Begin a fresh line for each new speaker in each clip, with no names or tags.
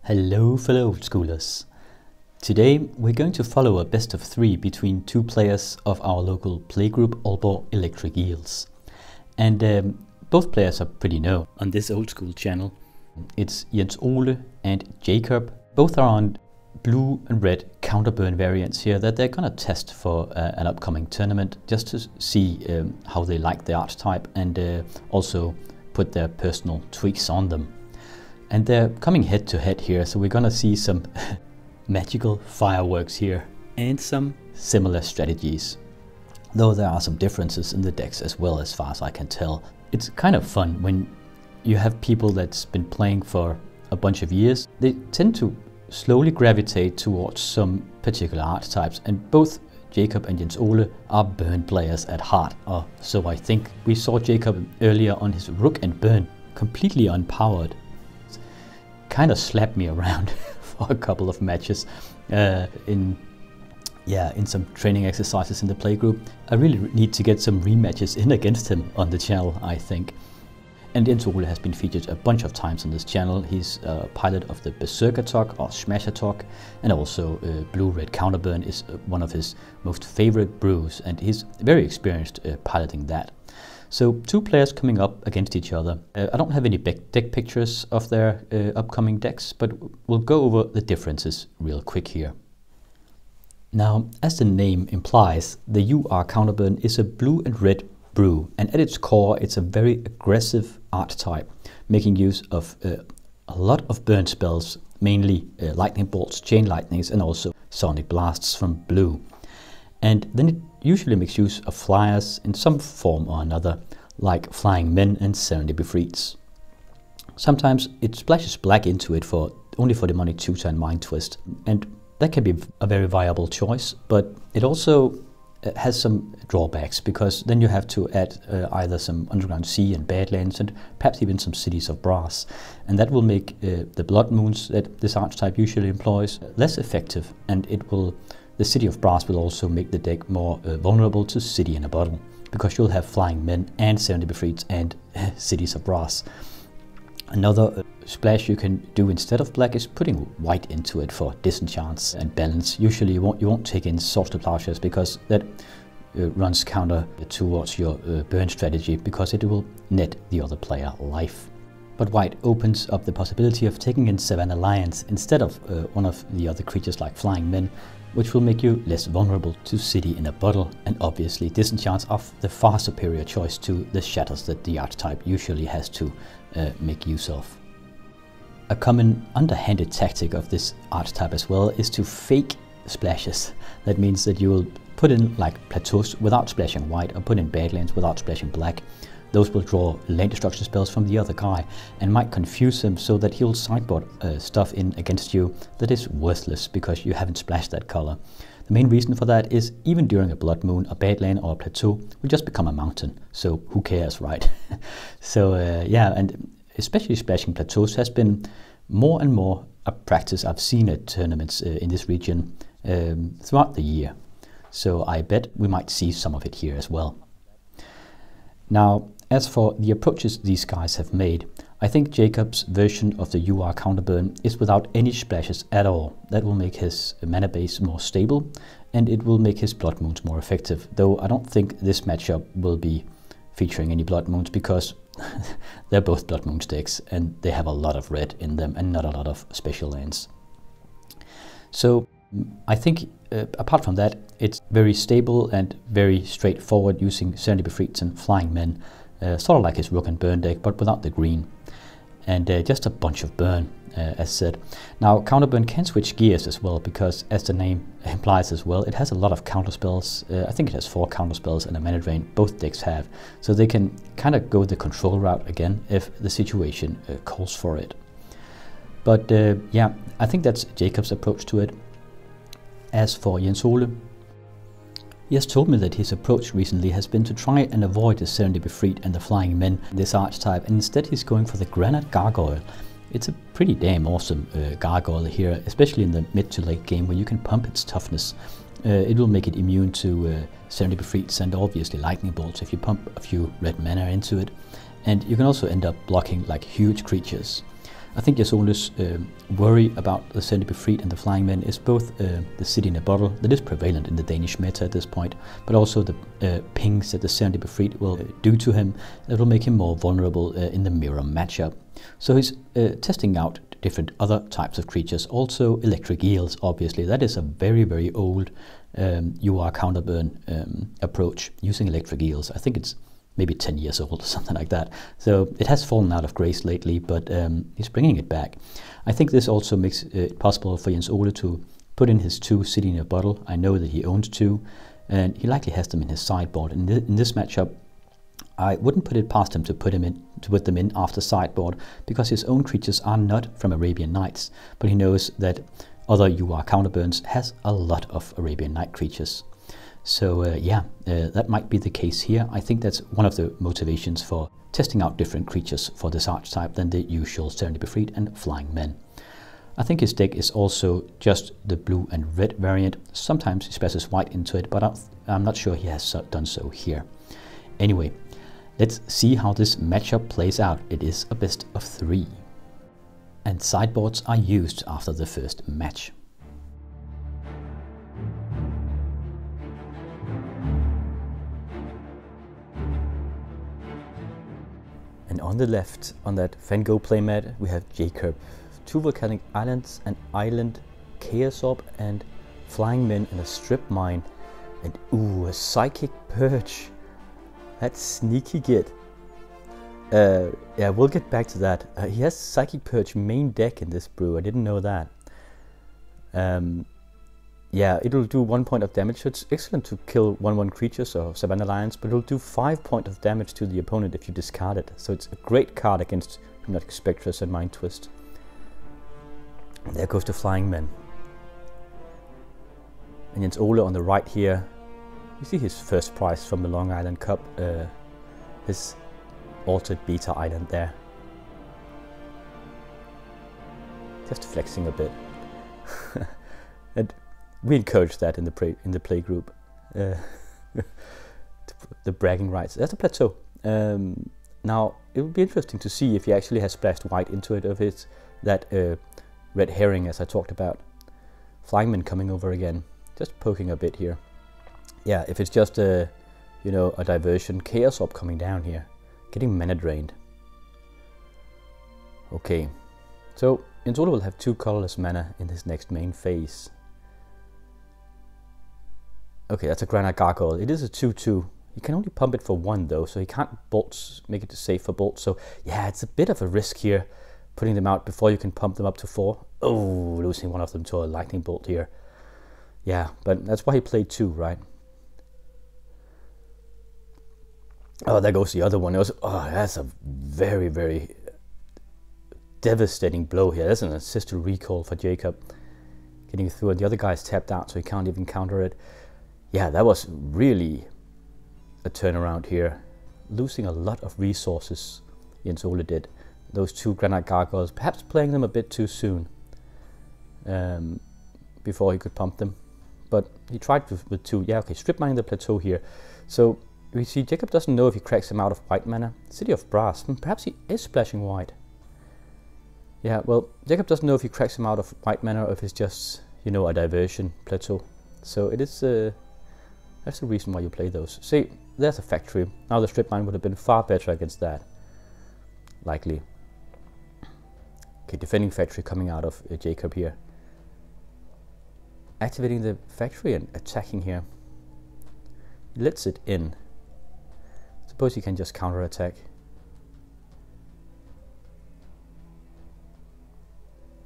Hello fellow old schoolers. Today we're going to follow a best of 3 between 2 players of our local playgroup Aalborg Electric Eels. And both players are pretty known on this old school channel. It's Jens Ole and Jacob. Both are on blue and red counterburn variants here that they're gonna test for an upcoming tournament, just to see how they like the archetype and also put their personal tweaks on them. And they're coming head to head here, so we're gonna see some magical fireworks here and some similar strategies. Though there are some differences in the decks as well, as far as I can tell. It's kind of fun when you have people that's been playing for a bunch of years. They tend to slowly gravitate towards some particular archetypes, and both Jacob and Jens Ole are burn players at heart, or so I think. We saw Jacob earlier on his rook and burn, completely unpowered. Kind of slapped me around for a couple of matches in some training exercises in the playgroup. I really need to get some rematches in against him on the channel, I think. And Jens Ole has been featured a bunch of times on this channel. He's a pilot of the Berserker Talk or Smasher Talk, and also blue-red counterburn is one of his most favorite brews, and he's very experienced piloting that. So 2 players coming up against each other. I don't have any deck pictures of their upcoming decks, but we'll go over the differences real quick here. Now, as the name implies, the UR counterburn is a blue and red brew, and at its core it's a very aggressive archetype, making use of a lot of burn spells, mainly lightning bolts, chain lightnings, and also sonic blasts from blue. And then it usually makes use of flyers in some form or another, like flying men and serendipity freaks. Sometimes it splashes black into it only for demonic tutor and mind twist, and that can be a very viable choice, but it also has some drawbacks, because then you have to add either some underground sea and badlands, and perhaps even some cities of brass, and that will make the blood moons that this archetype usually employs less effective, and the City of Brass will also make the deck more vulnerable to City in a Bottle, because you'll have flying men and serendipity and Cities of Brass. Another splash you can do instead of black is putting white into it for disenchants and balance. Usually you won't take in Sorcerer Plowshares, because that runs counter towards your burn strategy, because it will net the other player life. But white opens up the possibility of taking in Savannah Lions instead of one of the other creatures like flying men, which will make you less vulnerable to City in a Bottle, and obviously disenchants are the far superior choice to the shatters that the archetype usually has to make use of. A common underhanded tactic of this archetype as well is to fake splashes. That means that you will put in like plateaus without splashing white, or put in badlands without splashing black. Those will draw land destruction spells from the other guy and might confuse him so that he'll sideboard stuff in against you that is worthless because you haven't splashed that color. The main reason for that is even during a blood moon, a badland or a plateau will just become a mountain, so who cares, right? So yeah, and especially splashing plateaus has been more and more a practice I've seen at tournaments in this region throughout the year. So I bet we might see some of it here as well. Now, as for the approaches these guys have made, I think Jacob's version of the UR counterburn is without any splashes at all. That will make his mana base more stable, and it will make his blood moons more effective, though I don't think this matchup will be featuring any blood moons, because they're both blood moon decks and they have a lot of red in them and not a lot of special lands. So I think apart from that, it's very stable and very straightforward, using serendipity and flying men, sort of like his rook and burn deck, but without the green, and just a bunch of burn, as said. Now, counterburn can switch gears as well, because as the name implies as well, it has a lot of counterspells. I think it has 4 counterspells and a mana drain. Both decks have, so they can kind of go the control route again if the situation calls for it. But yeah, I think that's Jacob's approach to it. As for Jens Ole, he has told me that his approach recently has been to try and avoid the serendipity and the flying men in this archetype, and instead he's going for the granite gargoyle. It's a pretty damn awesome gargoyle here, especially in the mid to late game where you can pump its toughness. It will make it immune to serendipity and obviously lightning bolts if you pump a few red mana into it, and you can also end up blocking like huge creatures. I think Jasola's worry about the Send Be Freed and the Flying Men is both the city in a bottle that is prevalent in the Danish meta at this point, but also the pings that the Send Be Freed will do to him that will make him more vulnerable in the mirror matchup. So he's testing out different other types of creatures, also electric eels, obviously. That is a very, very old UR counterburn approach, using electric eels. I think it's maybe 10 years old or something like that. So it has fallen out of grace lately, but he's bringing it back. I think this also makes it possible for Jens Ole to put in his 2 City in a Bottle. I know that he owns 2, and he likely has them in his sideboard. In this matchup, I wouldn't put it past him to put them in after sideboard, because his own creatures are not from Arabian Nights, but he knows that other UR counterburns has a lot of Arabian Night creatures. So that might be the case here. I think that's one of the motivations for testing out different creatures for this archetype than the usual Send Be Freed and Flying Men. I think his deck is also just the blue and red variant. Sometimes he splashes white into it, but I'm not sure he has done so here. Anyway, let's see how this matchup plays out. It is a best of 3. And sideboards are used after the first match. And on the left, on that Van Gogh playmat, we have Jacob. 2 Volcanic Islands, an Island, Chaos Orb, and Flying Men, and a Strip Mine. And ooh, a Psychic Perch. That's sneaky good. Yeah, we'll get back to that. He has Psychic Perch main deck in this brew. I didn't know that. Yeah, it'll do 1 point of damage. So it's excellent to kill 1/1 creatures or Savannah Lions, but it'll do 5 points of damage to the opponent if you discard it. So it's a great card against Hypnotic Spectres and Mind Twist. And there goes the Flying Men. And Jens Ole on the right here. You see his first prize from the Long Island Cup. His altered beta island there. Just flexing a bit. And we encourage that in the play group. The bragging rights. That's a plateau. Now it would be interesting to see if he actually has splashed white into it, of it that red herring, as I talked about. Flying Men coming over again, just poking a bit here. Yeah, if it's just a diversion. Chaos Orb coming down here, getting mana drained. Okay, so Jens Ole will have 2 colorless mana in his next main phase. Okay, that's a Granite Gargoyle. It is a 2/2. He can only pump it for 1 though, so he can't make it safe for bolts. So yeah, it's a bit of a risk here, putting them out before you can pump them up to 4. Oh, losing one of them to a lightning bolt here. Yeah, but that's why he played 2, right? Oh, there goes the other one. That's a very, very devastating blow here. That's an assist to recall for Jacob. Getting through, and the other guy's tapped out, so he can't even counter it. Yeah, that was really a turnaround here. Losing a lot of resources, Jens Ole did. Those 2 Granite Gargoyles, perhaps playing them a bit too soon before he could pump them. But he tried with 2. Yeah, okay, strip mining the plateau here. So we see Jacob doesn't know if he cracks him out of white mana. City of Brass, perhaps he is splashing white. Yeah, well, Jacob doesn't know if he cracks him out of white mana or if it's just, a diversion plateau. So it is that's the reason why you play those. See, there's a factory. Now the strip mine would have been far better against that. Likely. Okay, defending factory coming out of Jacob here. Activating the factory and attacking here. He lets it in. Suppose he can just counter attack.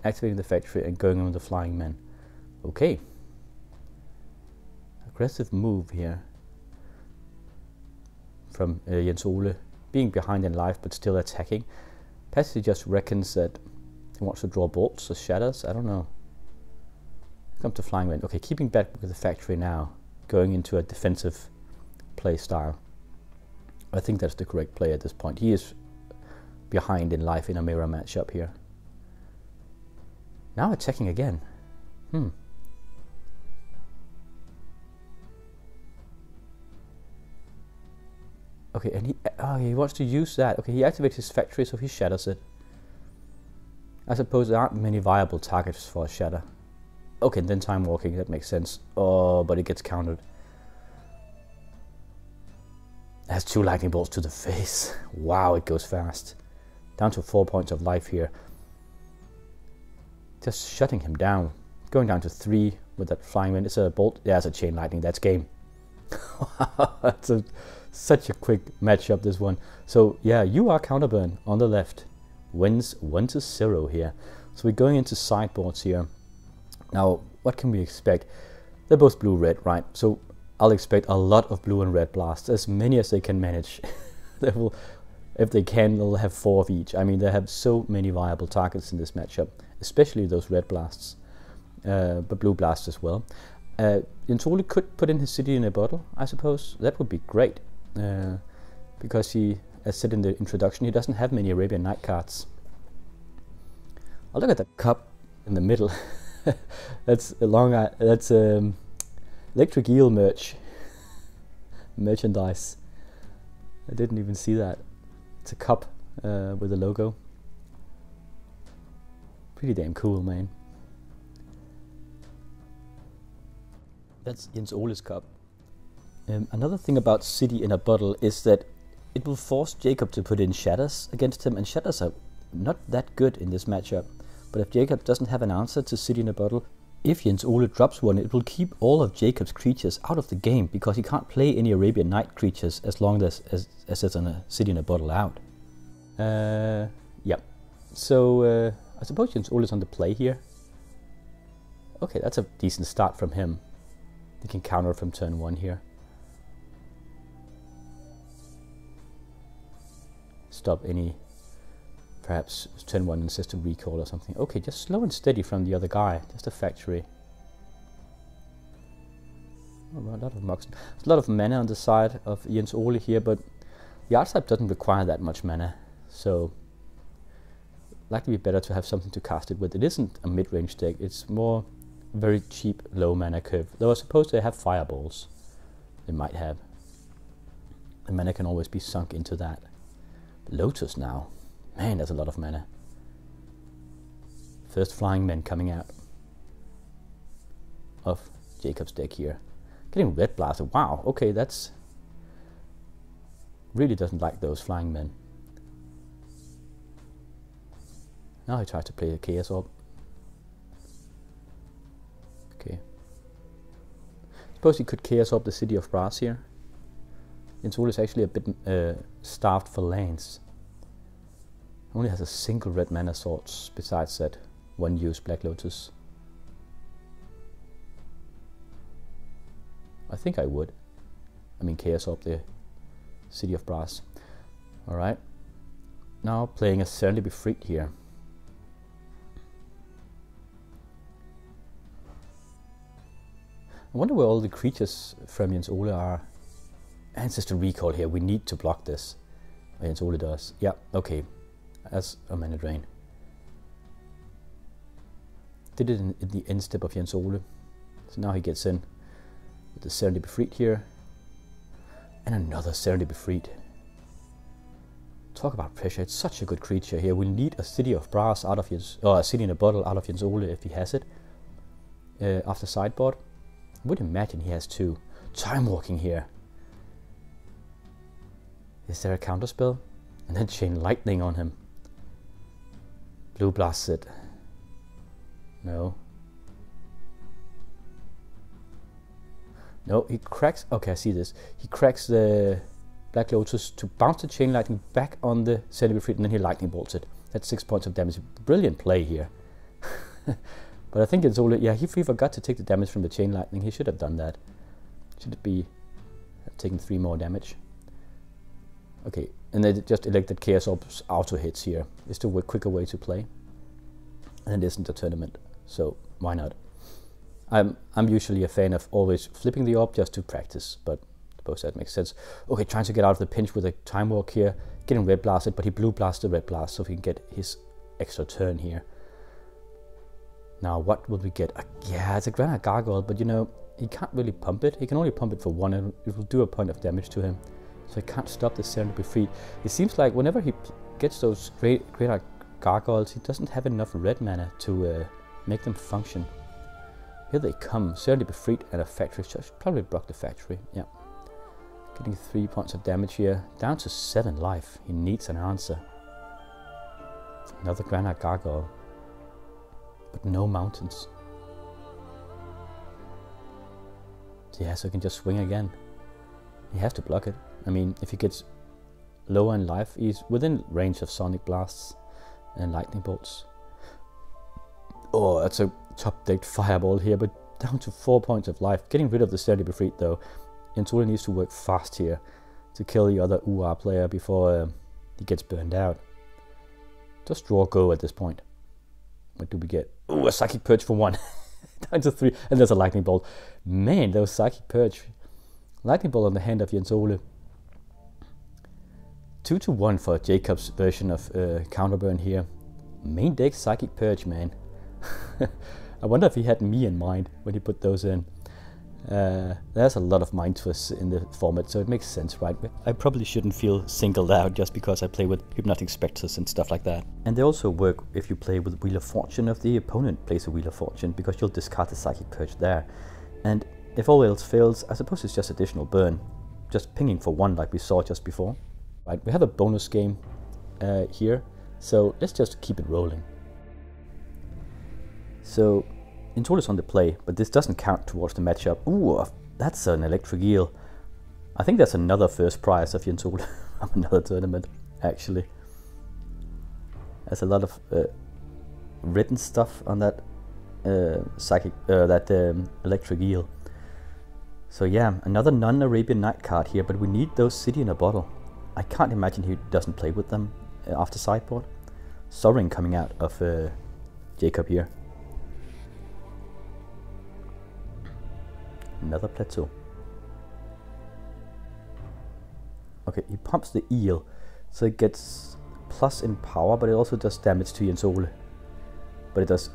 Activating the factory and going on the Flying Men. Okay. Aggressive move here from Jens Ole, being behind in life but still attacking. Perhaps he just reckons that he wants to draw bolts or shatters. I don't know. Come to Flying Men. Okay, keeping back with the factory now, going into a defensive play style. I think that's the correct play at this point. He is behind in life in a mirror matchup here. Now attacking again. Okay, and he wants to use that. Okay, he activates his factory, so he shatters it. I suppose there aren't many viable targets for a shatter. Okay, then time walking, that makes sense. Oh, but it gets countered. It has 2 lightning bolts to the face. Wow, it goes fast. Down to 4 points of life here. Just shutting him down. Going down to 3 with that flying wind. It's a bolt. Yeah, it's a chain lightning. That's game. That's such a quick matchup, this one. So yeah, you are counterburn on the left. Wins 1-0 here. So we're going into sideboards here. Now, what can we expect? They're both blue-red, right? So I'll expect a lot of blue and red blasts, as many as they can manage. They will, if they can, they'll have 4 of each. I mean, they have so many viable targets in this matchup, especially those red blasts, but blue blasts as well. Jens-Ole could put in his city in a bottle, I suppose. That would be great, because he, as said in the introduction, he doesn't have many Arabian Night cards. I'll look at the cup in the middle. That's a long. That's Electric Eel merchandise. I didn't even see that. It's a cup with a logo. Pretty damn cool, man. That's Jens-Ole's cup. Another thing about City in a Bottle is that it will force Jacob to put in shatters against him, and shatters are not that good in this matchup. But if Jacob doesn't have an answer to City in a Bottle, if Jens-Ole drops one, it will keep all of Jacob's creatures out of the game, because he can't play any Arabian Night creatures as long as it's on a City in a Bottle out. Yeah. So I suppose Jens-Ole is on the play here. Okay, that's a decent start from him. He can counter from turn 1 here. Stop any, perhaps turn 1 and system recall or something. Okay, just slow and steady from the other guy. Just a factory. Oh, a lot of Mox. There's a lot of mana on the side of Jens-Ole here, but the archetype doesn't require that much mana, so likely be better to have something to cast it with. It isn't a mid-range deck. It's more very cheap, low mana curve. Though I suppose they have fireballs. They might have. The mana can always be sunk into that. Lotus now. Man, that's a lot of mana. First flying men coming out of Jacob's deck here. Getting red blasted. Wow, okay, that's... really doesn't like those flying men. Now he tries to play a Chaos Orb. Okay. Suppose he could Chaos Orb the City of Brass here. Jens-Ole is actually a bit starved for lands. Only has a single red mana source besides that one use Black Lotus. I think I would. I mean, Chaos Orb the City of Brass. Alright. Now playing a Serenity Be Freed here. I wonder where all the creatures from Jens-Ole are. Ancestor Recall here. We need to block this. Jens-Ole does. Yeah, okay. As a mana drain. Did it in the end step of Jens-Ole. So now he gets in with the Serenity Be Freed here. And another Serenity Be Freed. Talk about pressure. It's such a good creature here. We'll need a City of Brass out of Jens, or a City in a Bottle out of Jens-Ole if he has it. After sideboard. I would imagine he has 2. Time Walking here. Is there a counterspell? And then Chain Lightning on him. Blue blasts it. No. No, he cracks... Okay, I see this. He cracks the Black Lotus to bounce the Chain Lightning back on the Serenity Be Freed, and then he Lightning Bolts it. That's 6 points of damage. Brilliant play here. But I think it's all... Yeah, he forgot to take the damage from the Chain Lightning. He should have done that. Should it be... taking 3 more damage. Okay, and they just elected Chaos Orb's auto hits here. It's the quicker way to play. And it isn't a tournament, so why not? I'm usually a fan of always flipping the orb just to practice, but I suppose that makes sense. Okay, trying to get out of the pinch with a Time Walk here. Getting red blasted, but he blue blasts the red blast so he can get his extra turn here. Now, what will we get? Yeah, it's a Granite Gargoyle, but you know, he can't really pump it. He can only pump it for 1, and it will do a point of damage to him. So he can't stop the Serenity Be Freed. It seems like whenever he gets those Granite gargoyles, he doesn't have enough red mana to make them function. Here they come, certainly be freed and a factory, so I should probably block the factory, yeah. Getting 3 points of damage here, down to 7 life, he needs an answer. Another granite gargoyle, but no mountains. Yeah, so he can just swing again. He has to block it. I mean, if he gets lower in life, he's within range of sonic blasts and lightning bolts. Oh, that's a top decked fireball here, but down to 4 points of life. Getting rid of the Certainly Be Freed though. Jens-Ole needs to work fast here to kill the other UR player before he gets burned out. Just draw go at this point. What do we get? Oh, a Psychic Purge for 1. Down to 3, and there's a Lightning Bolt. Man, that was Psychic Purge. Lightning Bolt on the hand of Jens-Ole. 2-1 for Jacob's version of Counterburn here. Main deck Psychic Purge, man. I wonder if he had me in mind when he put those in. There's a lot of mind twists in the format, so it makes sense, right? I probably shouldn't feel singled out just because I play with Hypnotic Spectres and stuff like that. And they also work if you play with Wheel of Fortune if the opponent plays a Wheel of Fortune, because you'll discard the Psychic Purge there. And if all else fails, I suppose it's just additional burn. Just pinging for 1 like we saw just before. Right, we have a bonus game here, so let's just keep it rolling. So, Jens-Ole's on the play, but this doesn't count towards the matchup. Ooh, that's an electric eel. I think that's another first prize of Jens-Ole from another tournament, actually. There's a lot of written stuff on that electric eel. So yeah, another non-Arabian Night card here, but we need those City in a Bottle. I can't imagine he doesn't play with them after sideboard. Sovereign coming out of Jacob here. Another plateau. Okay, he pumps the eel, so it gets plus in power, but it also does damage to Jens-Ole. But it does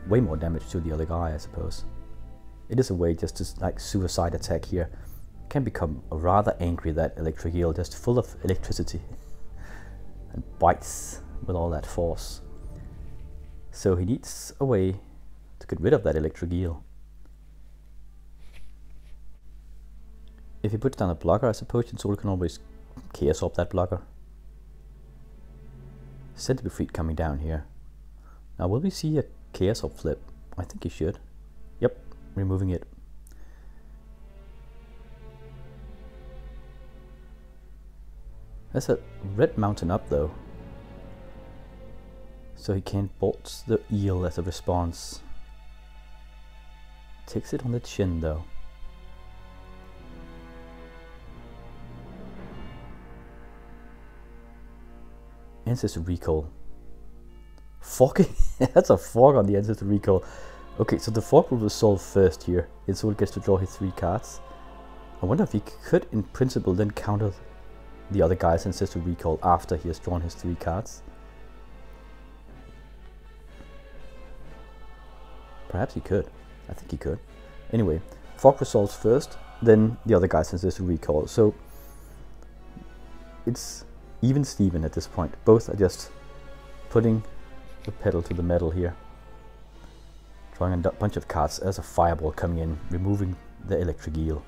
way more damage to the other guy, I suppose. It is a way just to like suicide attack here. Can become rather angry, that electric eel, just full of electricity and bites with all that force. So he needs a way to get rid of that electric eel. If he puts down a blocker, I suppose Jens-Ole can always Chaos Orb that blocker. Certainly Be Freed coming down here. Now will we see a Chaos Orb flip? I think he should. Yep, removing it. There's a red mountain up though, so he can't bolt the eel as a response. Takes it on the chin though. Ancestor Recall. Forking? That's a fork on the Ancestor Recall. Okay, so the fork will resolve first here. Jens-Ole gets to draw his 3 cards. I wonder if he could, in principle, then counter the other guy's Ancestor Recall after he has drawn his 3 cards. Perhaps he could. I think he could. Anyway, fork resolves first, then the other guy's Ancestor Recall. So it's even Steven at this point. Both are just putting the pedal to the metal here. Drawing a bunch of cards as a fireball coming in, removing the electric eel.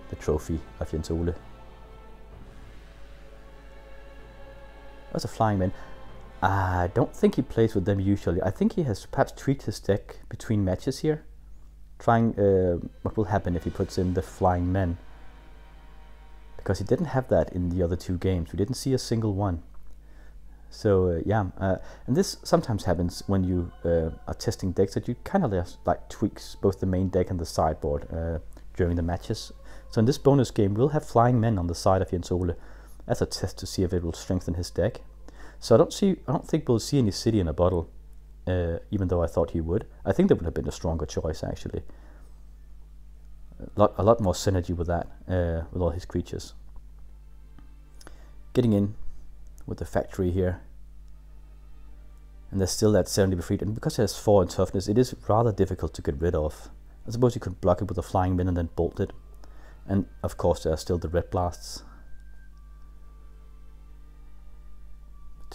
The trophy of Jens-Ole. That's a flying man. I don't think he plays with them usually. I think he has perhaps tweaked his deck between matches here. Trying what will happen if he puts in the flying men. Because he didn't have that in the other 2 games. We didn't see a single one. So yeah, and this sometimes happens when you are testing decks, that you kind of like tweaks both the main deck and the sideboard during the matches. So in this bonus game, we'll have flying men on the side of Jens-Ole as a test to see if it will strengthen his deck. So I don't think we'll see any City in a Bottle, even though I thought he would. I think that would have been a stronger choice actually. A lot more synergy with that, with all his creatures. Getting in with the factory here. And there's still that Certainly Be Freed, and because it has 4 in toughness, it is rather difficult to get rid of. I suppose you could block it with a flying min and then bolt it. And of course there are still the red blasts.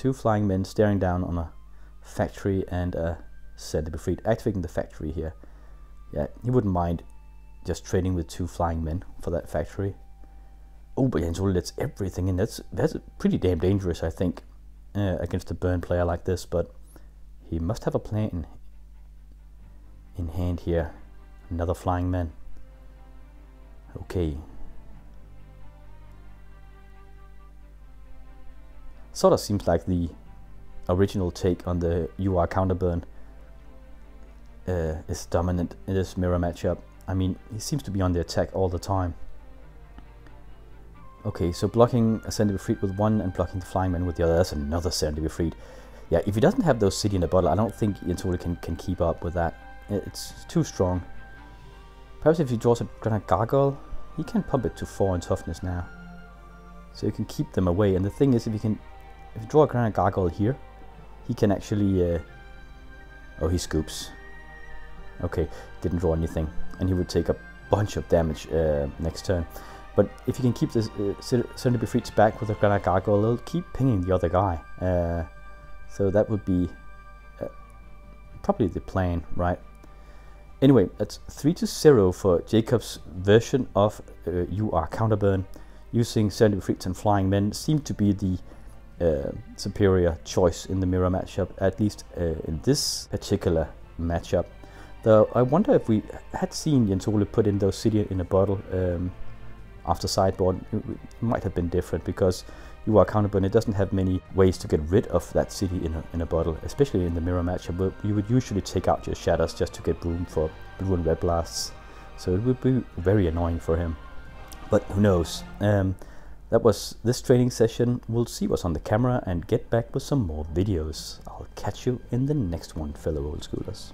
2 flying men staring down on a factory and a center befried, activating the factory here. Yeah, he wouldn't mind just trading with 2 flying men for that factory. Oh, but Jens Ole lets everything in. That's pretty damn dangerous, I think, against a burn player like this, but he must have a plan in hand here. Another flying man. Okay. Sort of seems like the original take on the UR counterburn is dominant in this mirror matchup. I mean, he seems to be on the attack all the time. Okay, so blocking a center befried with 1 and blocking the flying man with the other. That's another center befried. Yeah, if he doesn't have those city in the bottle, I don't think Jens Ole can keep up with that. It's too strong. Perhaps if he draws a Granite Gargoyle, he can pump it to 4 in toughness now. So you can keep them away. And the thing is, if you draw a Granite Gargoyle here, he can actually... oh, he scoops. Okay, didn't draw anything. And he would take a bunch of damage next turn. But if you can keep this Center Befrieds back with a Granite Gargoyle, they'll keep pinging the other guy. So that would be probably the plan, right? Anyway, that's 3-0 for Jacob's version of UR counterburn. Using Center Befrieds and flying men seemed to be the superior choice in the mirror matchup, at least in this particular matchup. Though I wonder if we had seen Jens Ole put in those city in a bottle after sideboard, it might have been different, because UR counterburn, it doesn't have many ways to get rid of that city in a bottle, especially in the mirror matchup. But you would usually take out your shatters just to get room for blue and red blasts, so it would be very annoying for him. But who knows? That was this training session. We'll see what's on the camera and get back with some more videos. I'll catch you in the next one, fellow old schoolers.